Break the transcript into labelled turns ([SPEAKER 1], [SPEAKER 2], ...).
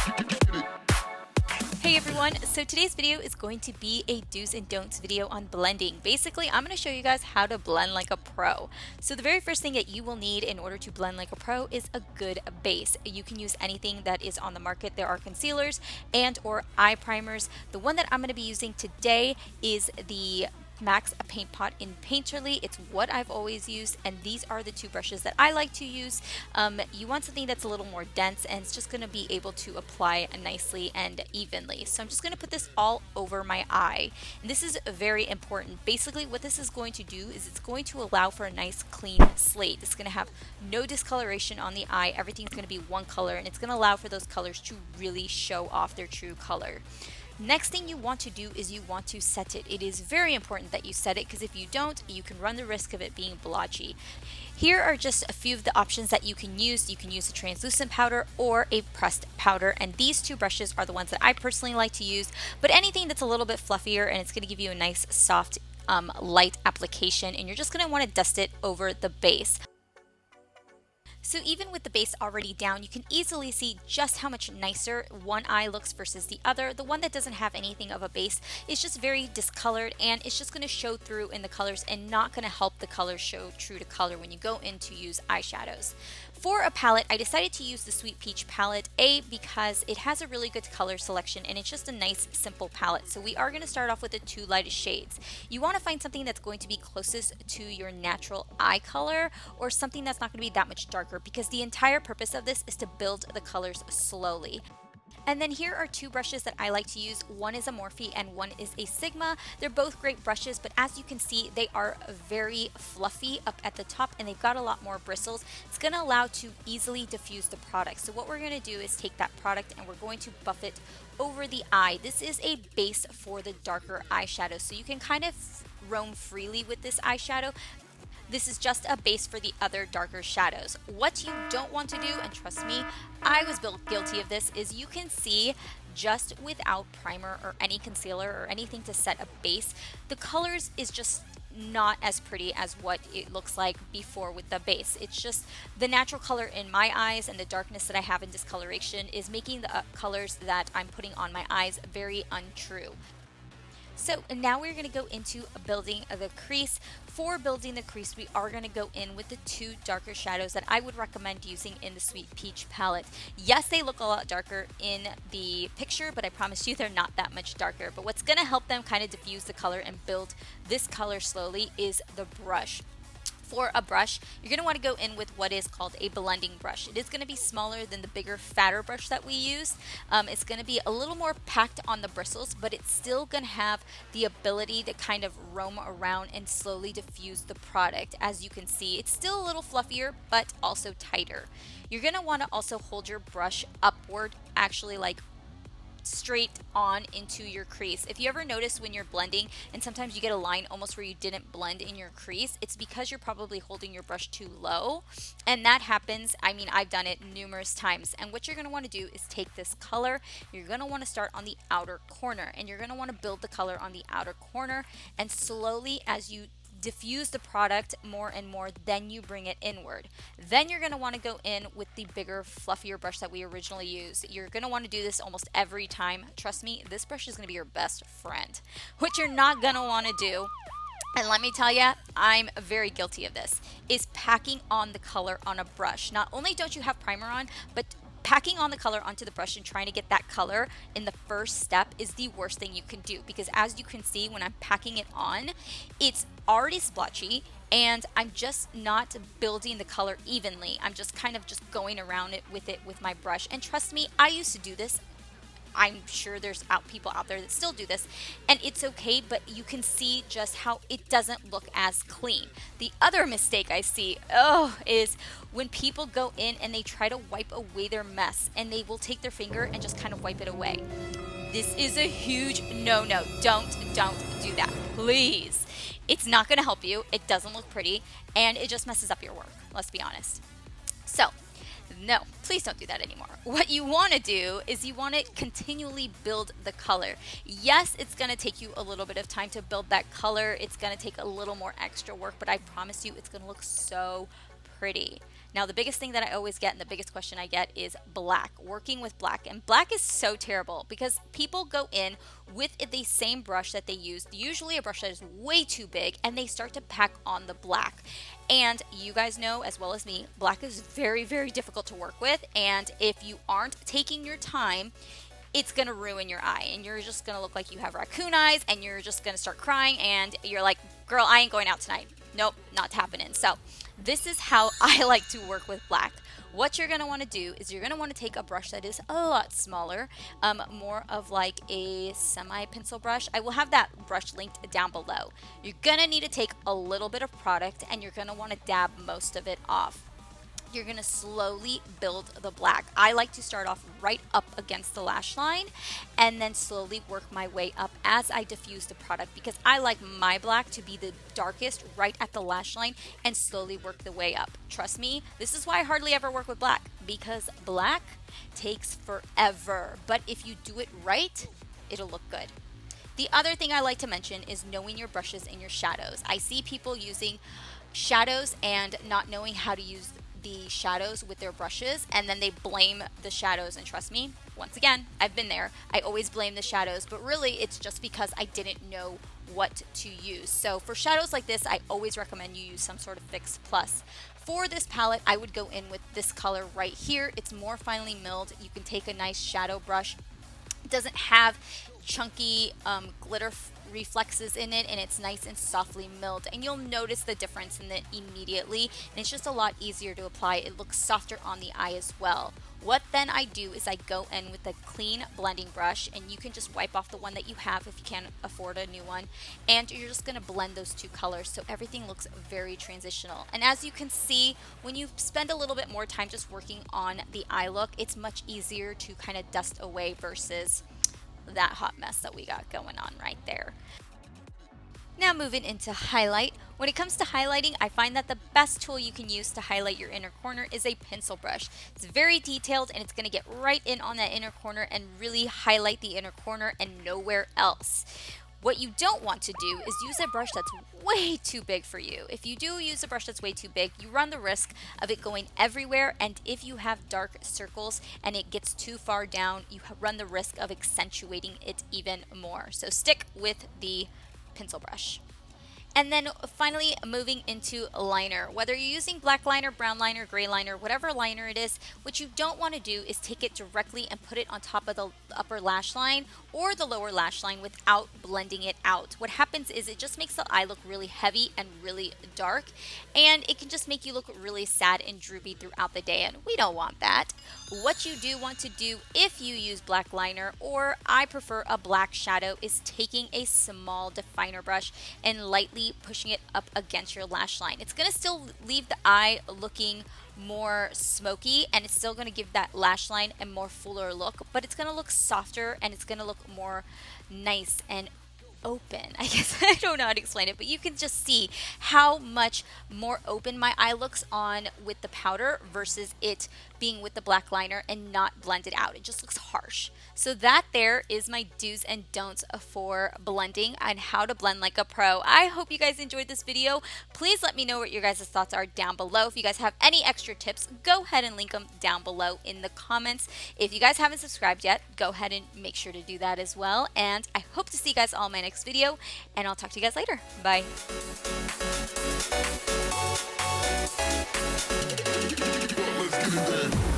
[SPEAKER 1] Hey everyone, so today's video is going to be a do's and don'ts video on blending. Basically, I'm going to show you guys how to blend like a pro. So the very first thing that you will need in order to blend like a pro is a good base. You can use anything that is on the market. There are concealers and or eye primers. The one that I'm going to be using today is the Max a Paint Pot in Painterly. It's what I've always used, and these are the two brushes that I like to use. You want something that's a little more dense, and it's just going to be able to apply nicely and evenly. So I'm just going to put this all over my eye, and this is very important. Basically, what this is going to do is it's going to allow for a nice clean slate. It's going to have no discoloration on the eye. Everything's going to be one color, and it's going to allow for those colors to really show off their true color. Next thing you want to do is you want to set it. It is very important that you set it, because if you don't, you can run the risk of it being blotchy. Here are just a few of the options that you can use. You can use a translucent powder or a pressed powder, and these two brushes are the ones that I personally like to use, but anything that's a little bit fluffier and it's going to give you a nice soft light application, and you're just going to want to dust it over the base. So even with the base already down, you can easily see just how much nicer one eye looks versus the other. The one that doesn't have anything of a base is just very discolored, and it's just going to show through in the colors and not going to help the colors show true to color when you go in to use eyeshadows. For a palette, I decided to use the Sweet Peach palette, because it has a really good color selection and it's just a nice simple palette. So we are going to start off with the two lightest shades. You want to find something that's going to be closest to your natural eye color, or something that's not going to be that much darker, because the entire purpose of this is to build the colors slowly. And then here are two brushes that I like to use. One is a Morphe and one is a Sigma. They're both great brushes, but as you can see, they are very fluffy up at the top, and they've got a lot more bristles. It's going to allow to easily diffuse the product. So what we're going to do is take that product and we're going to buff it over the eye. This is a base for the darker eyeshadow, so you can kind of roam freely with this eyeshadow. This is just a base for the other darker shadows. What you don't want to do, and trust me, I was guilty of this, is you can see just without primer or any concealer or anything to set a base, the colors is just not as pretty as what it looks like before with the base. It's just the natural color in my eyes, and the darkness that I have in discoloration is making the colors that I'm putting on my eyes very untrue. So now we're going to go into building the crease. For building the crease, we are going to go in with the two darker shadows that I would recommend using in the Sweet Peach palette. Yes, they look a lot darker in the picture, but I promise you they're not that much darker. But what's going to help them kind of diffuse the color and build this color slowly is the brush. For a brush, you're going to want to go in with what is called a blending brush. It is going to be smaller than the bigger, fatter brush that we use. It's going to be a little more packed on the bristles, but it's still going to have the ability to kind of roam around and slowly diffuse the product. As you can see, it's still a little fluffier, but also tighter. You're going to want to also hold your brush upward, actually like straight on into your crease. If you ever notice when you're blending and sometimes you get a line almost where you didn't blend in your crease, it's because you're probably holding your brush too low, and that happens. I mean, I've done it numerous times. And what you're going to want to do is take this color, you're going to want to start on the outer corner, and you're going to want to build the color on the outer corner, and slowly as you diffuse the product more and more, then you bring it inward. Then you're going to want to go in with the bigger, fluffier brush that we originally used. You're going to want to do this almost every time. Trust me, this brush is going to be your best friend. What you're not going to want to do, and let me tell you, I'm very guilty of this, is packing on the color on a brush. Not only don't you have primer on, but packing on the color onto the brush and trying to get that color in the first step is the worst thing you can do, because as you can see, when I'm packing it on, it's already splotchy and I'm just not building the color evenly. I'm just kind of just going around it with my brush. And trust me, I used to do this. I'm sure there's people out there that still do this, and it's okay, but you can see just how it doesn't look as clean. The other mistake I see, is when people go in and they try to wipe away their mess, and they will take their finger and just kind of wipe it away. This is a huge no-no. Don't do that, please. It's not going to help you. It doesn't look pretty, and it just messes up your work. Let's be honest. So no, please don't do that anymore. What you want to do is you want to continually build the color. Yes, it's going to take you a little bit of time to build that color. It's going to take a little more extra work, but I promise you it's going to look so pretty. Now, the biggest thing that I always get and the biggest question I get is black, working with black. And black is so terrible because people go in with the same brush that they use, usually a brush that is way too big, and they start to pack on the black. And you guys know as well as me, black is very, very difficult to work with. And if you aren't taking your time, it's going to ruin your eye, and you're just going to look like you have raccoon eyes, and you're just going to start crying, and you're like, girl, I ain't going out tonight. Nope, not happening. So this is how I like to work with black. What you're going to want to do is you're going to want to take a brush that is a lot smaller, more of like a semi pencil brush. I will have that brush linked down below. You're going to need to take a little bit of product, and you're going to want to dab most of it off. You're going to slowly build the black. I like to start off right up against the lash line and then slowly work my way up as I diffuse the product, because I like my black to be the darkest right at the lash line and slowly work the way up. Trust me, this is why I hardly ever work with black, because black takes forever. But if you do it right, it'll look good. The other thing I like to mention is knowing your brushes and your shadows. I see people using shadows and not knowing how to use the shadows with their brushes, and then they blame the shadows. And trust me, once again, I've been there. I always blame the shadows, but really it's just because I didn't know what to use. So for shadows like this, I always recommend you use some sort of Fix Plus. For this palette, I would go in with this color right here. It's more finely milled. You can take a nice shadow brush. It doesn't have chunky glitter reflexes in it, and it's nice and softly milled, and you'll notice the difference in it immediately, and it's just a lot easier to apply. It looks softer on the eye as well. What then I do is I go in with a clean blending brush, and you can just wipe off the one that you have if you can't afford a new one, and you're just going to blend those two colors so everything looks very transitional. And as you can see, when you spend a little bit more time just working on the eye look, it's much easier to kind of dust away versus that hot mess that we got going on right there. Now moving into highlight. When it comes to highlighting, I find that the best tool you can use to highlight your inner corner is a pencil brush. It's very detailed, and it's going to get right in on that inner corner and really highlight the inner corner and nowhere else. What you don't want to do is use a brush that's way too big for you. If you do use a brush that's way too big, you run the risk of it going everywhere, and if you have dark circles and it gets too far down, you run the risk of accentuating it even more. So stick with the pencil brush. And then finally, moving into liner. Whether you're using black liner, brown liner, gray liner, whatever liner it is, what you don't want to do is take it directly and put it on top of the upper lash line or the lower lash line without blending it out. What happens is it just makes the eye look really heavy and really dark, and it can just make you look really sad and droopy throughout the day, and we don't want that. What you do want to do if you use black liner, or I prefer a black shadow, is taking a small definer brush and lightly pushing it up against your lash line. It's going to still leave the eye looking more smoky, and it's still going to give that lash line a more fuller look, but it's going to look softer and it's going to look more nice and open. I guess I don't know how to explain it, but you can just see how much more open my eye looks on with the powder versus it being with the black liner and not blended out. It just looks harsh. So that there is my do's and don'ts for blending and how to blend like a pro. I hope you guys enjoyed this video. Please let me know what your guys' thoughts are down below. If you guys have any extra tips, go ahead and link them down below in the comments. If you guys haven't subscribed yet, go ahead and make sure to do that as well. And I hope to see you guys all in my next video, and I'll talk to you guys later. Bye.
[SPEAKER 2] Let's get it done.